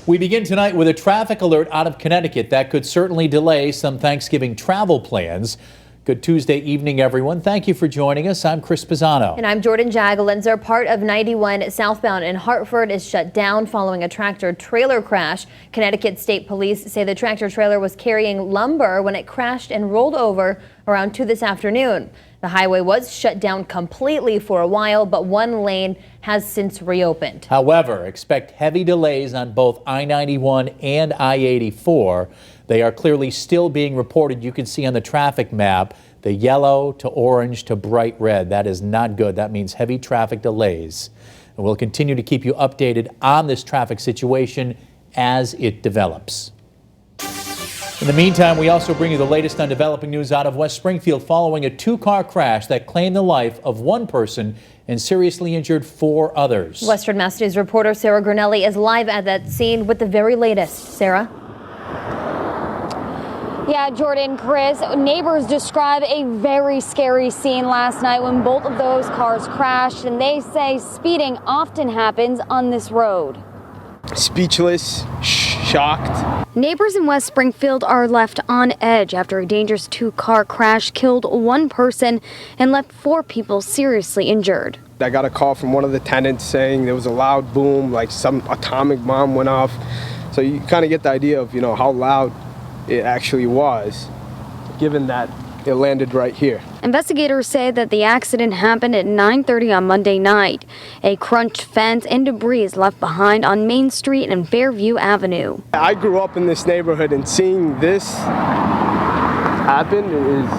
We begin tonight with a traffic alert out of Connecticut that could certainly delay some Thanksgiving travel plans. Good Tuesday evening, everyone. Thank you for joining us. I'm Chris Pisano. And I'm Jordyn Jagolinzer. Part of 91 southbound in Hartford is shut down following a tractor-trailer crash. Connecticut State Police say the tractor-trailer was carrying lumber when it crashed and rolled over around 2 this afternoon. The highway was shut down completely for a while, but one lane has since reopened. However, expect heavy delays on both I-91 and I-84. They are clearly still being reported. You can see on the traffic map the yellow to orange to bright red. That is not good. That means heavy traffic delays. And we'll continue to keep you updated on this traffic situation as it develops. In the meantime, we also bring you the latest on developing news out of West Springfield following a two-car crash that claimed the life of one person and seriously injured 4 others. Western Mass News reporter Sarah Granelli is live at that scene with the very latest. Sarah? Yeah, Jordan, Chris, neighbors describe a very scary scene last night when both of those cars crashed, and they say speeding often happens on this road. Speechless, shocked. Neighbors in West Springfield are left on edge after a dangerous two-car crash killed one person and left 4 people seriously injured. I got a call from one of the tenants saying there was a loud boom, like some atomic bomb went off. So you kind of get the idea of, how loud it actually was, given that it landed right here. Investigators say that the accident happened at 9:30 on Monday night. A crunched fence and debris is left behind on Main Street and Fairview Avenue. I grew up in this neighborhood, and seeing this happen is,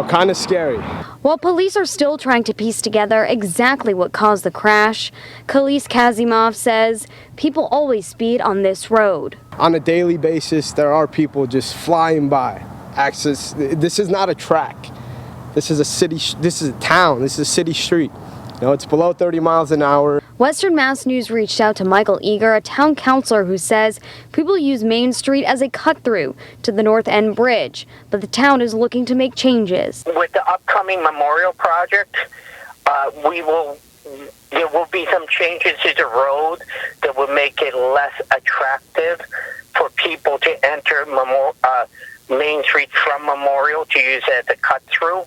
kind of scary. While police are still trying to piece together exactly what caused the crash, Khalees Kazimov says people always speed on this road. On a daily basis, there are people just flying by. This is not a track. This is a city. This is a town. This is a city street. It's below 30 miles an hour. Western Mass News reached out to Michael Eager, a town councilor who says people use Main Street as a cut-through to the North End Bridge, but the town is looking to make changes. With the upcoming memorial project, there will be some changes to the road that will make it less attractive for people to enter Main Street from Memorial to use it as a cut-through.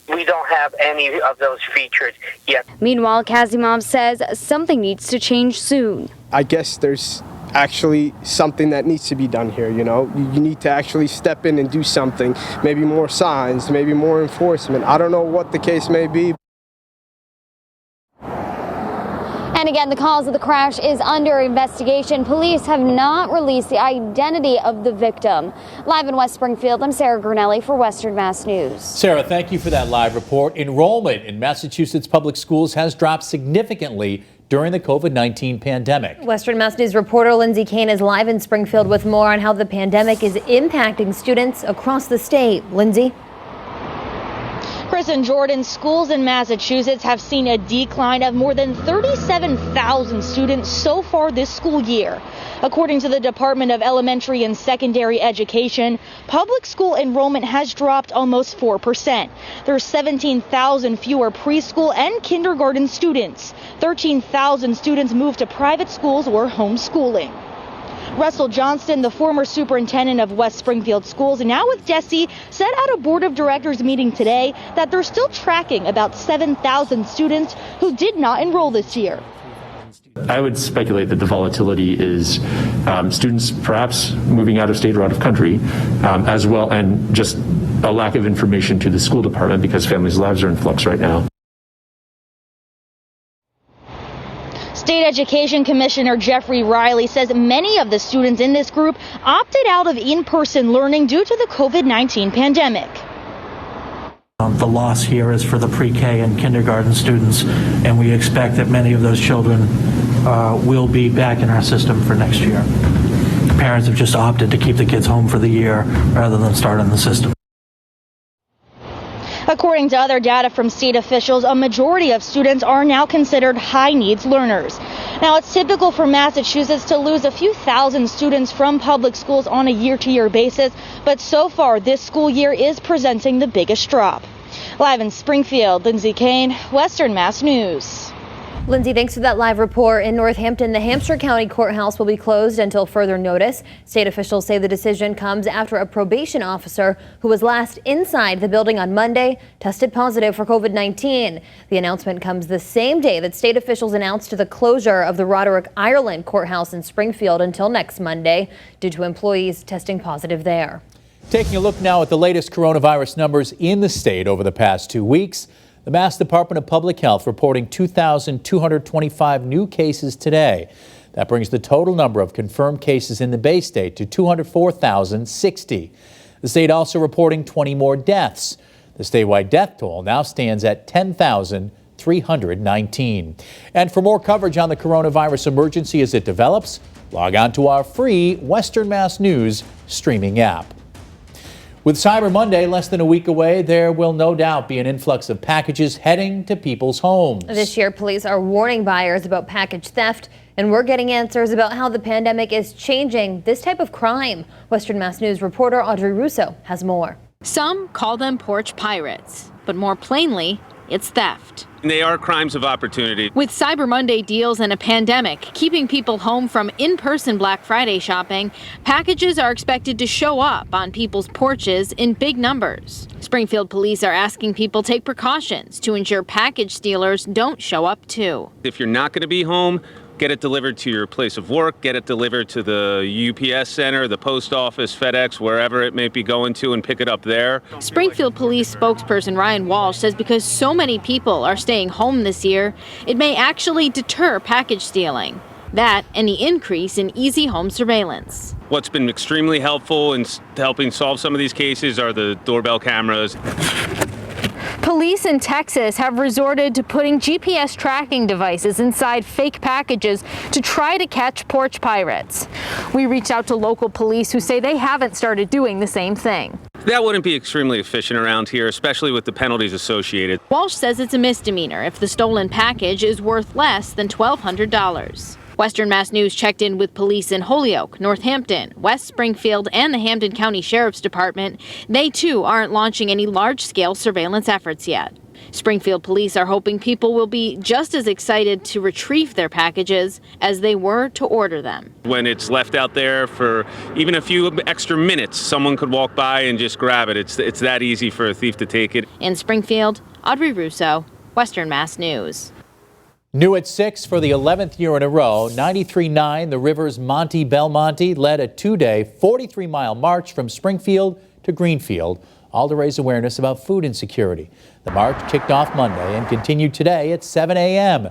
We don't have any of those features yet. Meanwhile, Kazimov says something needs to change soon. I guess there's actually something that needs to be done here, You need to actually step in and do something. Maybe more signs, maybe more enforcement. I don't know what the case may be. And again, the cause of the crash is under investigation. Police have not released the identity of the victim. Live in West Springfield, I'm Sarah Granelli for Western Mass News. Sarah, thank you for that live report. Enrollment in Massachusetts public schools has dropped significantly during the COVID-19 pandemic. Western Mass News reporter Lindsay Kane is live in Springfield with more on how the pandemic is impacting students across the state. Lindsay? Chris and Jordan, schools in Massachusetts have seen a decline of more than 37,000 students so far this school year. According to the Department of Elementary and Secondary Education, public school enrollment has dropped almost 4%. There's 17,000 fewer preschool and kindergarten students. 13,000 students moved to private schools or homeschooling. Russell Johnston, the former superintendent of West Springfield Schools, and now with DESE, said at a board of directors meeting today that they're still tracking about 7,000 students who did not enroll this year. I would speculate that the volatility is students perhaps moving out of state or out of country as well, and just a lack of information to the school department because families' lives are in flux right now. State Education Commissioner Jeffrey Riley says many of the students in this group opted out of in-person learning due to the COVID-19 pandemic. The loss here is for the pre-K and kindergarten students, and we expect that many of those children will be back in our system for next year. Parents have just opted to keep the kids home for the year rather than start in the system. According to other data from state officials, a majority of students are now considered high-needs learners. Now, it's typical for Massachusetts to lose a few thousand students from public schools on a year-to-year basis, but so far this school year is presenting the biggest drop. Live in Springfield, Lindsay Kane, Western Mass News. Lindsay, thanks for that live report. In Northampton, the Hampshire County Courthouse will be closed until further notice. State officials say the decision comes after a probation officer who was last inside the building on Monday tested positive for COVID-19. The announcement comes the same day that state officials announced the closure of the Roderick, Ireland Courthouse in Springfield until next Monday due to employees testing positive there. Taking a look now at the latest coronavirus numbers in the state over the past 2 weeks. The Mass Department of Public Health reporting 2,225 new cases today. That brings the total number of confirmed cases in the Bay State to 204,060. The state also reporting 20 more deaths. The statewide death toll now stands at 10,319. And for more coverage on the coronavirus emergency as it develops, log on to our free Western Mass News streaming app. With Cyber Monday less than a week away, there will no doubt be an influx of packages heading to people's homes. This year, police are warning buyers about package theft, and we're getting answers about how the pandemic is changing this type of crime. Western Mass News reporter Audrey Russo has more. Some call them porch pirates, but more plainly, it's theft. They are crimes of opportunity. With Cyber Monday deals and a pandemic keeping people home from in-person Black Friday shopping, packages are expected to show up on people's porches in big numbers. Springfield police are asking people to take precautions to ensure package stealers don't show up too. If you're not going to be home, get it delivered to your place of work, get it delivered to the UPS center, the post office, FedEx, wherever it may be going to, and pick it up there. Springfield police spokesperson Ryan Walsh says because so many people are staying home this year, it may actually deter package stealing. That and the increase in easy home surveillance. What's been extremely helpful in helping solve some of these cases are the doorbell cameras. Police in Texas have resorted to putting GPS tracking devices inside fake packages to try to catch porch pirates. We reached out to local police who say they haven't started doing the same thing. That wouldn't be extremely efficient around here, especially with the penalties associated. Walsh says it's a misdemeanor if the stolen package is worth less than $1,200. Western Mass News checked in with police in Holyoke, Northampton, West Springfield, and the Hampden County Sheriff's Department. They, too, aren't launching any large-scale surveillance efforts yet. Springfield police are hoping people will be just as excited to retrieve their packages as they were to order them. When it's left out there for even a few extra minutes, someone could walk by and just grab it. It's that easy for a thief to take it. In Springfield, Audrey Russo, Western Mass News. New at 6 for the 11th year in a row, 93.9, the River's Monte Belmonte led a two-day 43-mile march from Springfield to Greenfield, all to raise awareness about food insecurity. The march kicked off Monday and continued today at 7 a.m.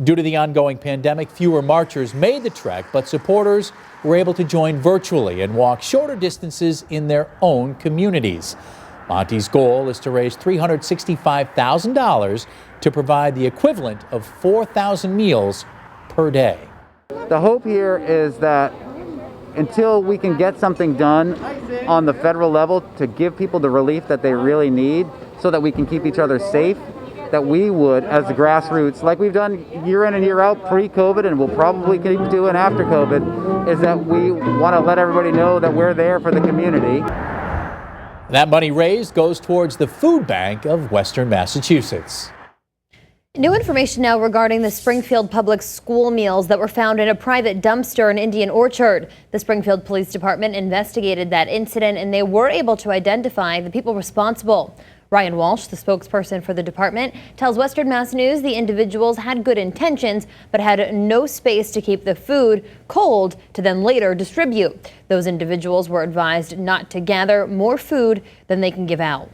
Due to the ongoing pandemic, fewer marchers made the trek, but supporters were able to join virtually and walk shorter distances in their own communities. Monte's goal is to raise $365,000 to provide the equivalent of 4,000 meals per day. The hope here is that until we can get something done on the federal level to give people the relief that they really need so that we can keep each other safe, that we would, as the grassroots, like we've done year in and year out pre-COVID and we'll probably keep doing after COVID, is that we want to let everybody know that we're there for the community. That money raised goes towards the food bank of Western Massachusetts. New information now regarding the Springfield public school meals that were found in a private dumpster in Indian Orchard. The Springfield Police Department investigated that incident and they were able to identify the people responsible. Ryan Walsh, the spokesperson for the department, tells Western Mass News the individuals had good intentions but had no space to keep the food cold to then later distribute. Those individuals were advised not to gather more food than they can give out.